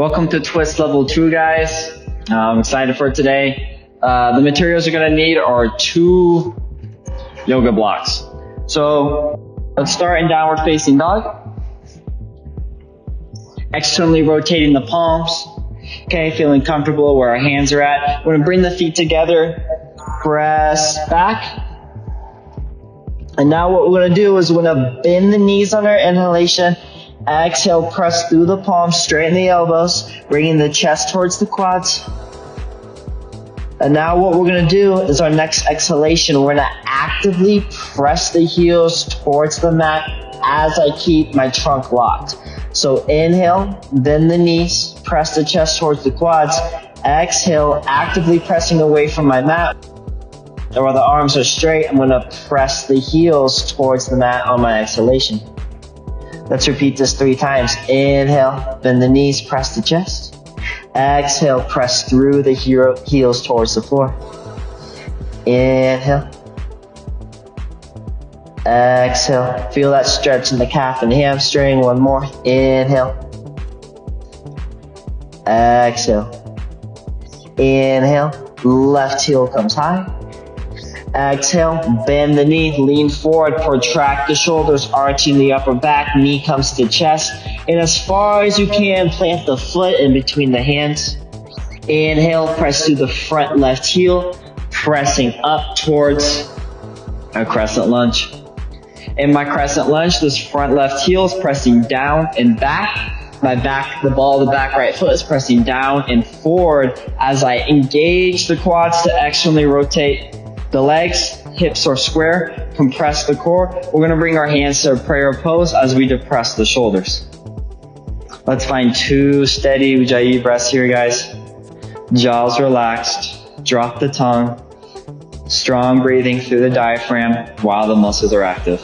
Welcome to Twist Level 2, guys. I'm excited for today. The materials you're going to need are 2 yoga blocks. So let's start in downward facing dog. Externally rotating the palms. Okay, feeling comfortable where our hands are at. We're going to bring the feet together, press back. And now what we're going to do is we're going to bend the knees on our inhalation. Exhale, press through the palms, straighten the elbows, bringing the chest towards the quads. And now what we're going to do is our next exhalation, we're going to actively press the heels towards the mat as I keep my trunk locked. So inhale, bend the knees, press the chest towards the quads. Exhale, actively pressing away from my mat. And while the arms are straight, I'm going to press the heels towards the mat on my exhalation. Let's repeat this 3 times. Inhale, bend the knees, press the chest. Exhale, press through the heels towards the floor. Inhale. Exhale. Feel that stretch in the calf and hamstring. One more. Inhale. Exhale. Inhale. Left heel comes high. Exhale, bend the knee, lean forward, protract the shoulders, arching the upper back, knee comes to chest, and as far as you can, plant the foot in between the hands. Inhale, press through the front left heel, pressing up towards a crescent lunge. In my crescent lunge, this front left heel is pressing down and back. My back, the ball of the back right foot is pressing down and forward as I engage the quads to externally rotate the legs. Hips are square, compress the core. We're going to bring our hands to a prayer pose as we depress the shoulders. Let's find 2 steady Ujjayi breaths here, guys. Jaws relaxed, drop the tongue. Strong breathing through the diaphragm while the muscles are active.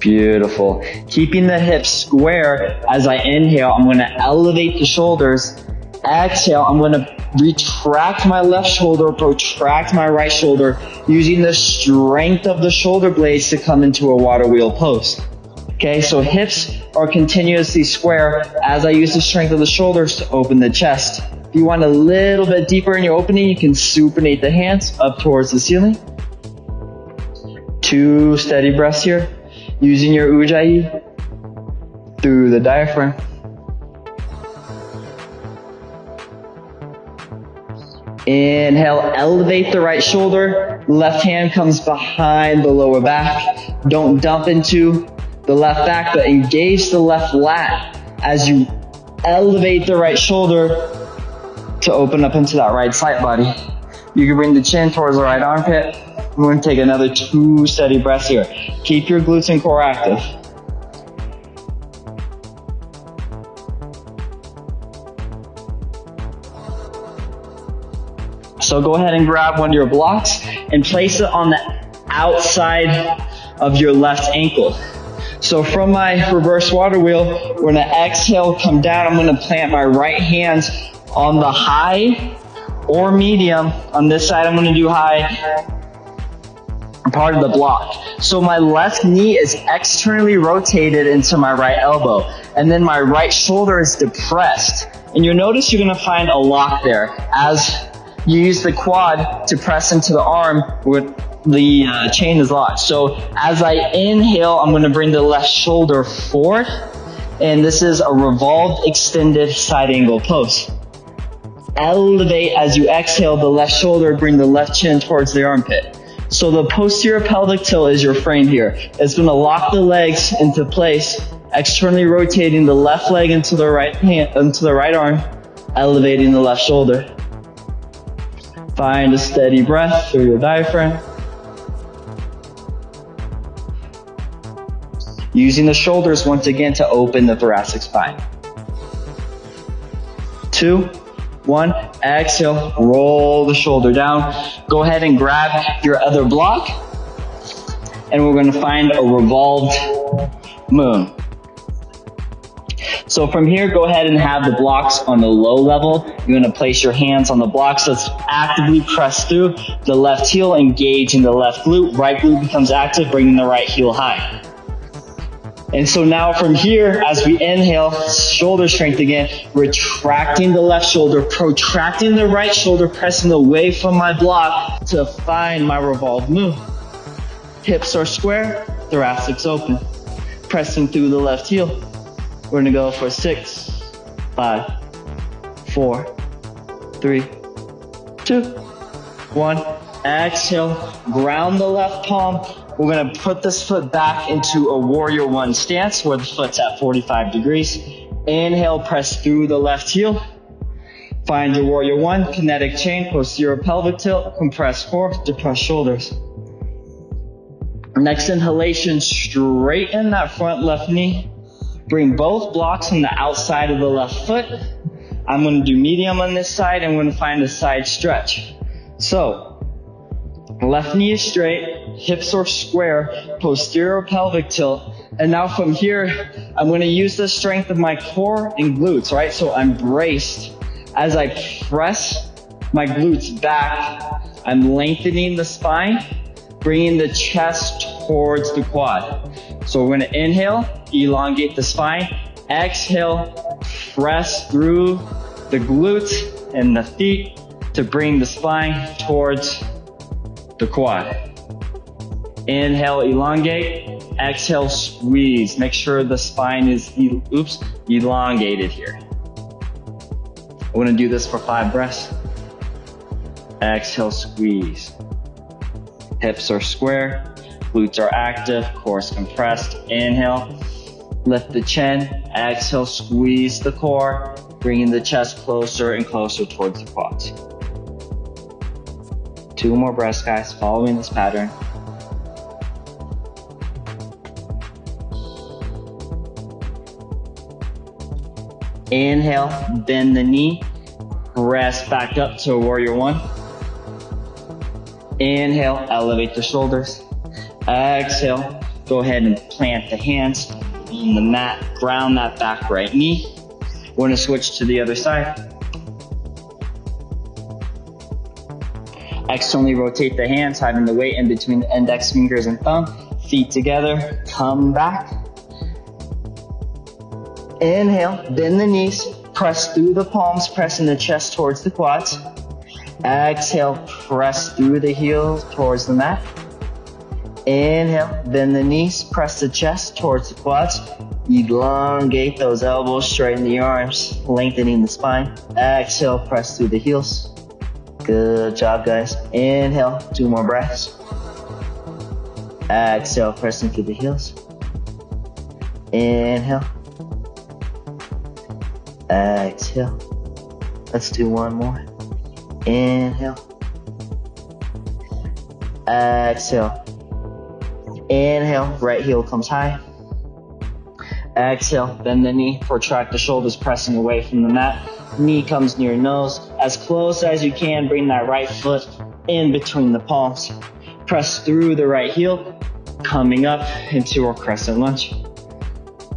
Beautiful. Keeping the hips square as I inhale, I'm going to elevate the shoulders. Exhale, I'm going to retract my left shoulder, protract my right shoulder, using the strength of the shoulder blades to come into a water wheel pose. Okay, so hips are continuously square as I use the strength of the shoulders to open the chest. If you want a little bit deeper in your opening, you can supinate the hands up towards the ceiling. 2 steady breaths here, using your Ujjayi through the diaphragm. Inhale, elevate the right shoulder. Left hand comes behind the lower back. Don't dump into the left back, but engage the left lat as you elevate the right shoulder to open up into that right side body. You can bring the chin towards the right armpit. We're going to take another 2 steady breaths here. Keep your glutes and core active. So go ahead and grab one of your blocks and place it on the outside of your left ankle. So from my reverse water wheel, we're going to exhale, come down. I'm going to plant my right hand on the high or medium. On this side, I'm going to do high part of the block. So my left knee is externally rotated into my right elbow. And then my right shoulder is depressed. And you'll notice you're going to find a lock there as you use the quad to press into the arm where the chain is locked. So as I inhale, I'm going to bring the left shoulder forward. And this is a revolved, extended side angle pose. Elevate as you exhale the left shoulder, bring the left chin towards the armpit. So the posterior pelvic tilt is your frame here. It's going to lock the legs into place, externally rotating the left leg into the right hand, into the right arm, elevating the left shoulder. Find a steady breath through your diaphragm. Using the shoulders once again to open the thoracic spine. 2, 1, exhale, roll the shoulder down. Go ahead and grab your other block. And we're going to find a revolved moon. So from here, go ahead and have the blocks on the low level. You're going to place your hands on the blocks. Let's actively press through the left heel, engage in the left glute. Right glute becomes active, bringing the right heel high. And so now from here, as we inhale, shoulder strength again, retracting the left shoulder, protracting the right shoulder, pressing away from my block to find my revolve move. Hips are square, thoracics open. Pressing through the left heel. We're gonna go for 6, 5, 4, 3, 2, 1. Exhale, ground the left palm. We're gonna put this foot back into a warrior one stance where the foot's at 45 degrees. Inhale, press through the left heel. Find your warrior one, kinetic chain, posterior pelvic tilt, compress core, depress shoulders. Next inhalation, straighten that front left knee. Bring both blocks on the outside of the left foot. I'm going to do medium on this side. I'm going to find a side stretch. So, left knee is straight, hips are square, posterior pelvic tilt. And now from here, I'm going to use the strength of my core and glutes, right? So I'm braced. As I press my glutes back, I'm lengthening the spine, bringing the chest towards the quad. So we're going to inhale, elongate the spine. Exhale, press through the glutes and the feet to bring the spine towards the quad. Inhale, elongate. Exhale, squeeze. Make sure the spine is elongated here. We're going to do this for 5 breaths. Exhale, squeeze. Hips are square, glutes are active, core is compressed. Inhale, lift the chin. Exhale, squeeze the core, bringing the chest closer and closer towards the quads. 2 more breaths, guys, following this pattern. Inhale, bend the knee, press back up to warrior one. Inhale, elevate the shoulders. Exhale, go ahead and plant the hands on the mat, ground that back right knee. We're gonna switch to the other side. Externally rotate the hands, having the weight in between the index fingers and thumb. Feet together, come back. Inhale, bend the knees, press through the palms, pressing the chest towards the quads. Exhale, press through the heels towards the mat. Inhale, bend the knees, press the chest towards the quads. Elongate those elbows, straighten the arms, lengthening the spine. Exhale, press through the heels. Good job, guys. Inhale, 2 more breaths. Exhale, pressing through the heels. Inhale. Exhale. Let's do 1 more. Inhale. Exhale. Inhale, right heel comes high. Exhale, bend the knee, protract the shoulders, pressing away from the mat. Knee comes near nose. As close as you can, bring that right foot in between the palms. Press through the right heel, coming up into our crescent lunge.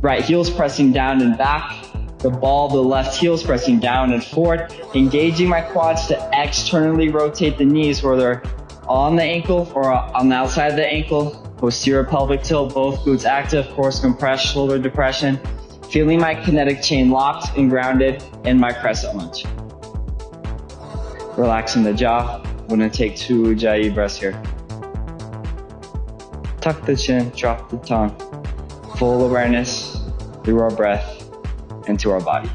Right heel's pressing down and back. The ball of the left heel is pressing down and forward, engaging my quads to externally rotate the knees, whether on the ankle or on the outside of the ankle. Posterior pelvic tilt, both glutes active, core compressed, shoulder depression. Feeling my kinetic chain locked and grounded in my crescent lunge. Relaxing the jaw. I'm gonna take 2 Ujjayi breaths here. Tuck the chin, drop the tongue. Full awareness through our breath into our body.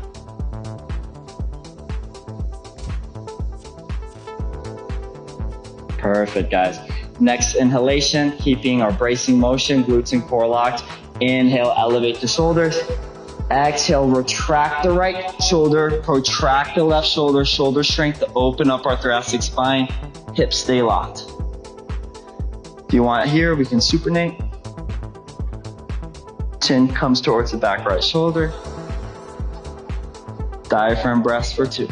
Perfect, guys. Next inhalation, keeping our bracing motion, glutes and core locked. Inhale, elevate the shoulders. Exhale, retract the right shoulder, protract the left shoulder, shoulder strength to open up our thoracic spine. Hips stay locked. If you want it here, we can supinate. Chin comes towards the back right shoulder. Diaphragm breaths for 2.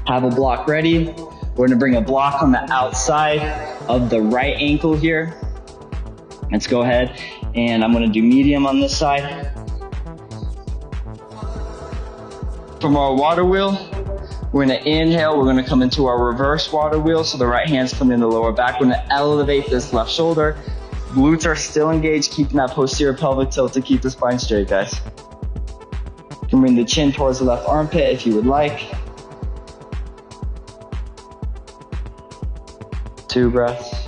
Have a block ready. We're gonna bring a block on the outside of the right ankle here. Let's go ahead, and I'm gonna do medium on this side. From our water wheel, We're gonna inhale, we're gonna come into our reverse water wheel, so the right hand's coming in the lower back. We're gonna elevate this left shoulder. Glutes are still engaged, keeping that posterior pelvic tilt to keep the spine straight, guys. You can bring the chin towards the left armpit if you would like. 2 breaths.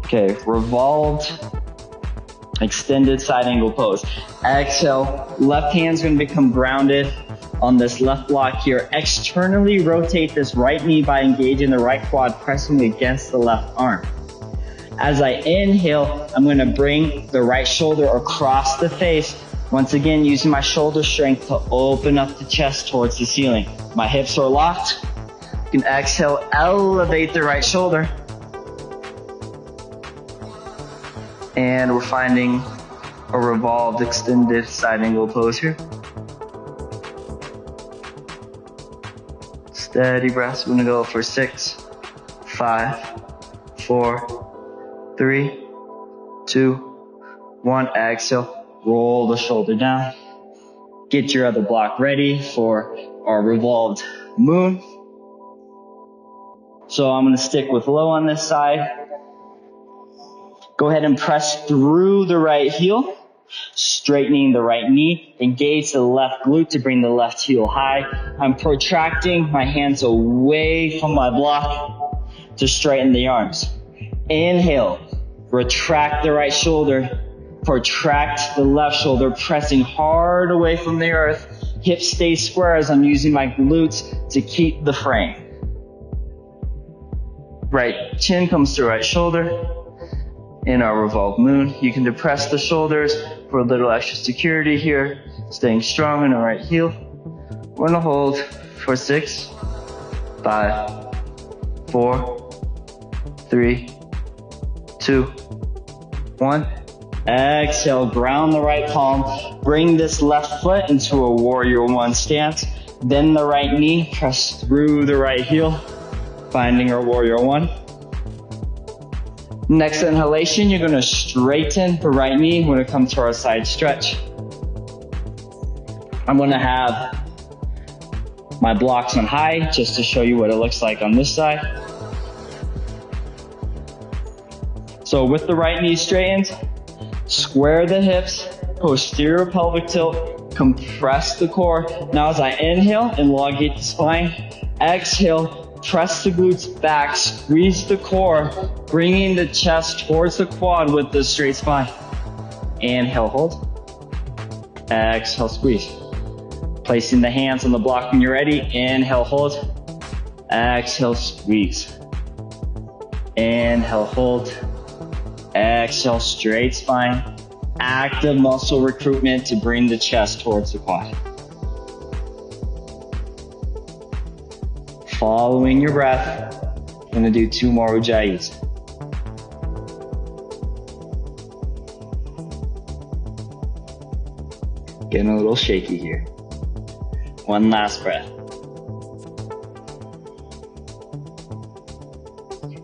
Okay, revolved, extended side angle pose. Exhale, left hand's gonna become grounded on this left block here. Externally rotate this right knee by engaging the right quad, pressing against the left arm. As I inhale, I'm gonna bring the right shoulder across the face. Once again, using my shoulder strength to open up the chest towards the ceiling. My hips are locked. You can exhale, elevate the right shoulder. And we're finding a revolved, extended side angle pose here. Steady breaths. We're gonna go for 6, 5, 4, 3, 2, 1. Exhale, roll the shoulder down. Get your other block ready for our revolved moon. So I'm gonna stick with low on this side. Go ahead and press through the right heel, straightening the right knee. Engage the left glute to bring the left heel high. I'm protracting my hands away from my block to straighten the arms. Inhale, retract the right shoulder, protract the left shoulder, pressing hard away from the earth. Hips stay square as I'm using my glutes to keep the frame. Right chin comes to right shoulder. In our revolved moon, you can depress the shoulders for a little extra security here, staying strong in the right heel. We're gonna hold for 6, 5, 4, 3, 2, 1. Exhale, ground the right palm. Bring this left foot into a warrior 1 stance. Then the right knee, press through the right heel, finding our warrior 1. Next inhalation, you're gonna straighten the right knee. We're gonna come to our side stretch. I'm gonna have my blocks on high just to show you what it looks like on this side. So with the right knee straightened, square the hips, posterior pelvic tilt, compress the core. Now as I inhale, elongate the spine. Exhale, press the glutes back, squeeze the core, bringing the chest towards the quad with the straight spine. Inhale, hold. Exhale, squeeze. Placing the hands on the block when you're ready. Inhale, hold. Exhale, squeeze. Inhale, hold. Exhale, straight spine. Active muscle recruitment to bring the chest towards the quad. Following your breath, I'm gonna do 2 more ujjayis. Getting a little shaky here. 1 last breath.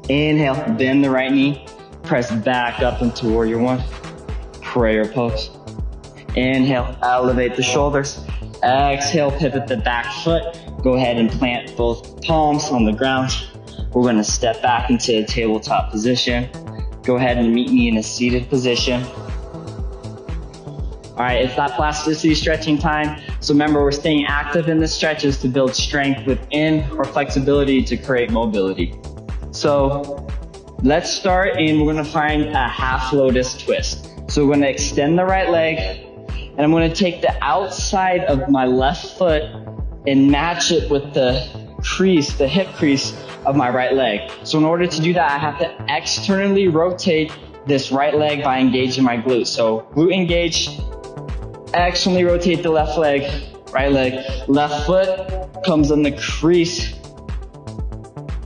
Inhale, bend the right knee, press back up into warrior 1. Prayer pose. Inhale, elevate the shoulders. Exhale, pivot the back foot. Go ahead and plant both palms on the ground. We're gonna step back into a tabletop position. Go ahead and meet me in a seated position. All right, it's that plasticity stretching time. So remember, we're staying active in the stretches to build strength within or flexibility to create mobility. So let's start, and we're gonna find a half lotus twist. So we're gonna extend the right leg, and I'm gonna take the outside of my left foot and match it with the crease, the hip crease of my right leg. So in order to do that, I have to externally rotate this right leg by engaging my glutes. So glute engage, externally rotate the left leg, right leg. Left foot comes on the crease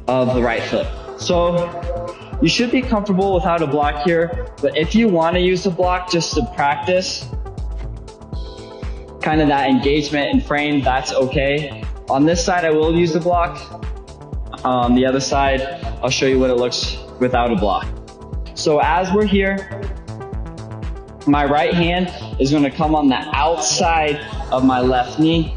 of the right foot. So you should be comfortable without a block here, but if you want to use a block just to practice kind of that engagement and frame, that's okay. On this side, I will use the block. On the other side, I'll show you what it looks without a block. So as we're here, My right hand is going to come on the outside of my left knee.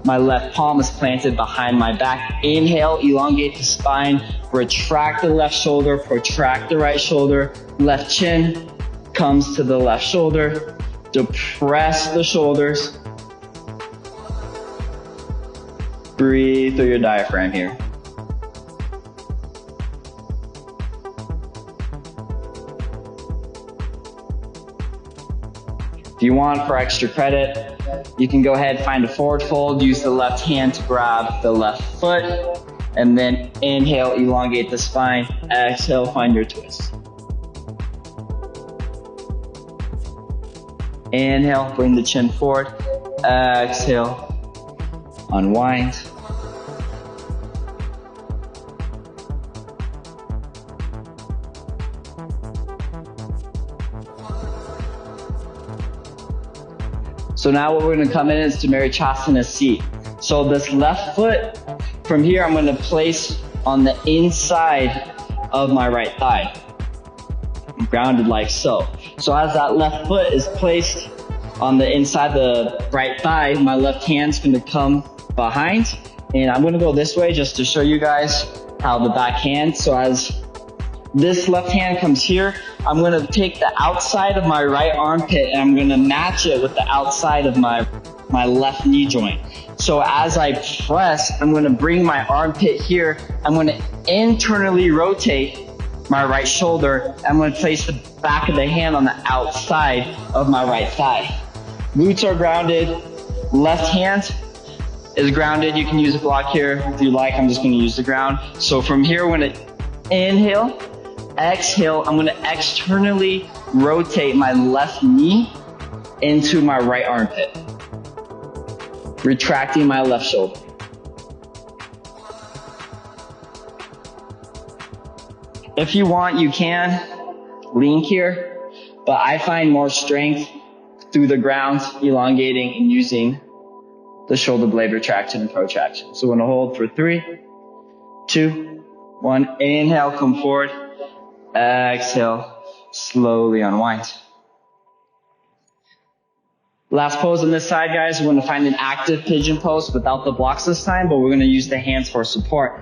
My left palm is planted behind my back. Inhale, elongate the spine, retract the left shoulder, protract the right shoulder. Left chin comes to the left shoulder. Depress the shoulders. Breathe through your diaphragm here. If you want, for extra credit, you can go ahead, find a forward fold, use the left hand to grab the left foot, and then inhale, elongate the spine. Exhale, find your twist. Inhale, bring the chin forward. Exhale, unwind. So now what we're going to come in is to Marichasana seat. So this left foot, from here I'm going to place on the inside of my right thigh. I'm grounded like so. So as that left foot is placed on the inside the right thigh, my left hand's going to come behind. And I'm going to go this way just to show you guys how the back hand. So as this left hand comes here, I'm going to take the outside of my right armpit and I'm going to match it with the outside of my left knee joint. So as I press, I'm going to bring my armpit here. I'm going to internally rotate my right shoulder. I'm going to place the back of the hand on the outside of my right thigh. Glutes are grounded. Left hand is grounded. You can use a block here if you like. I'm just going to use the ground. So from here, we're going to inhale. Exhale, I'm going to externally rotate my left knee into my right armpit, retracting my left shoulder. If you want, you can lean here, but I find more strength through the ground, elongating and using the shoulder blade retraction and protraction. So we're going to hold for 3, 2, 1. Inhale, come forward. Exhale, slowly unwind. Last pose on this side, guys. We're going to find an active pigeon pose without the blocks this time, but we're going to use the hands for support.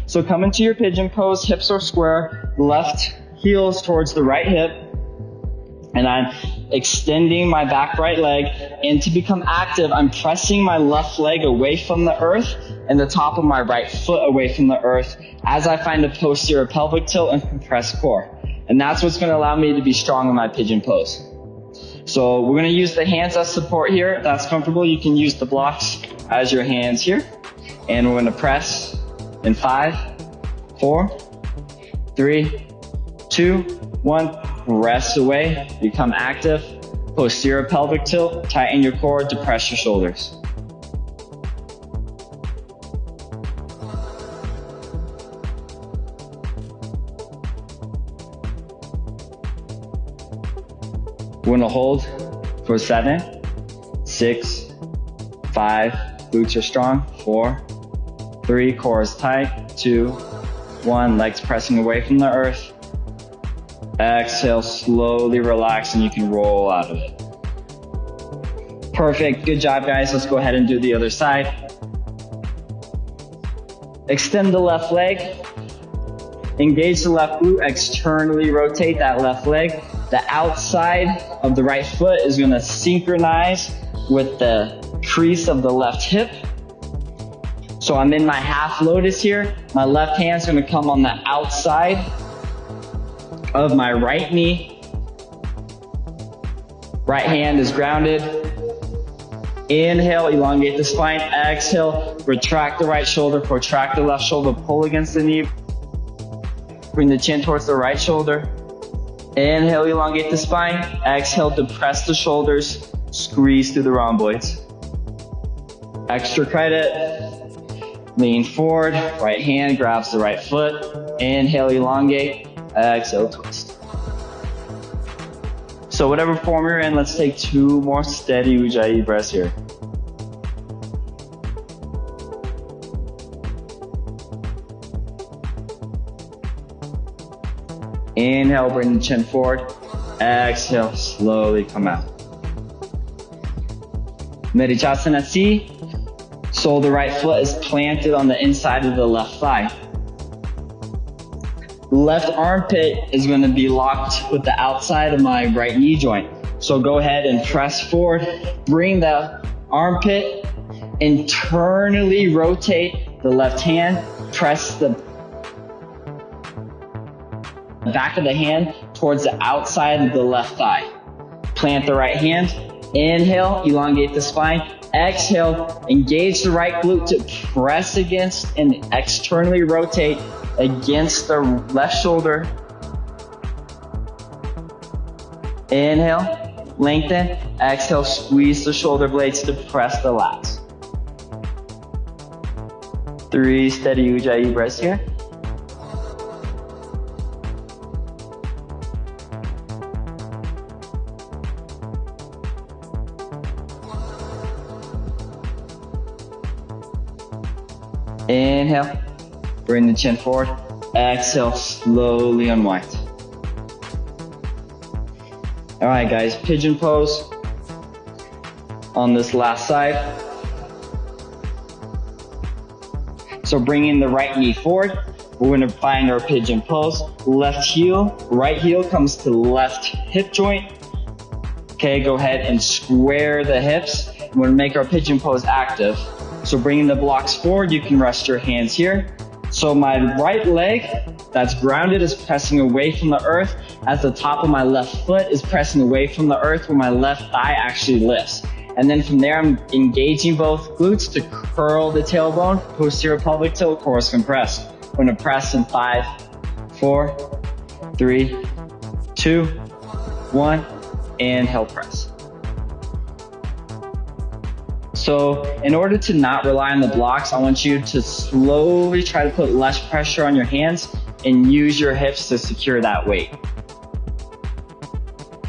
So come into your pigeon pose, hips are square, left heels towards the right hip, and I'm extending my back right leg. And to become active, I'm pressing my left leg away from the earth and the top of my right foot away from the earth as I find a posterior pelvic tilt and compressed core. And that's what's going to allow me to be strong in my pigeon pose. So we're going to use the hands as support here. If that's comfortable, you can use the blocks as your hands here. And we're going to press in 5, 4, 3, 2, 1. Rest away, become active. Posterior pelvic tilt, tighten your core, depress your shoulders. We're gonna hold for 7, 6, 5, glutes are strong, 4, 3, core is tight, 2, 1, legs pressing away from the earth. Exhale, slowly relax and you can roll out of it. Perfect, good job guys. Let's go ahead and do the other side. Extend the left leg. Engage the left glute, externally rotate that left leg. The outside of the right foot is gonna synchronize with the crease of the left hip. So I'm in my half lotus here. My left hand's gonna come on the outside of my right knee. Right hand is grounded. Inhale, elongate the spine. Exhale, retract the right shoulder, protract the left shoulder, pull against the knee. Bring the chin towards the right shoulder. Inhale, elongate the spine. Exhale, depress the shoulders, squeeze through the rhomboids. Extra credit. Lean forward, right hand grabs the right foot. Inhale, elongate. Exhale, twist. So whatever form you're in, let's take 2 more steady Ujjayi breaths here. Inhale, bring the chin forward. Exhale, slowly come out. Merichasana C. So the right foot is planted on the inside of the left thigh. Left armpit is going to be locked with the outside of my right knee joint. So go ahead and press forward. Bring the armpit, internally rotate the left hand. Press the back of the hand towards the outside of the left thigh. Plant the right hand. Inhale, elongate the spine. Exhale, engage the right glute to press against and externally rotate against the left shoulder. Inhale, lengthen. Exhale, squeeze the shoulder blades to press the lats. 3 steady Ujjayi breaths here. Inhale, bring the chin forward. Exhale, slowly unwind. All right, guys, pigeon pose on this last side. So bringing the right knee forward, we're gonna find our pigeon pose. Left heel, right heel comes to left hip joint. Okay, go ahead and square the hips. We're gonna make our pigeon pose active. So bringing the blocks forward, you can rest your hands here. So my right leg that's grounded is pressing away from the earth, as the top of my left foot is pressing away from the earth where my left thigh actually lifts. And then from there, I'm engaging both glutes to curl the tailbone, posterior pelvic tilt, chorus compress. We're gonna press in 5, 4, 3, 2, 1, inhale, press. So in order to not rely on the blocks, I want you to slowly try to put less pressure on your hands and use your hips to secure that weight.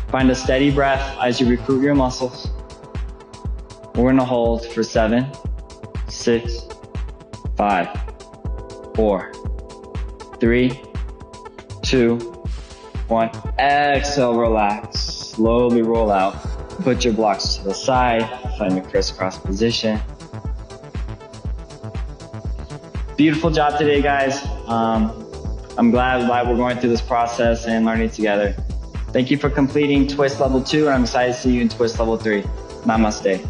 Find a steady breath as you recruit your muscles. We're gonna hold for 7, 6, 5, 4, 3, 2, 1. Exhale, relax. Slowly roll out. Put your blocks to the side. Find a crisscross position. Beautiful job today, guys. I'm glad we're going through this process and learning together. Thank you for completing twist level 2, and I'm excited to see you in twist level 3. Namaste.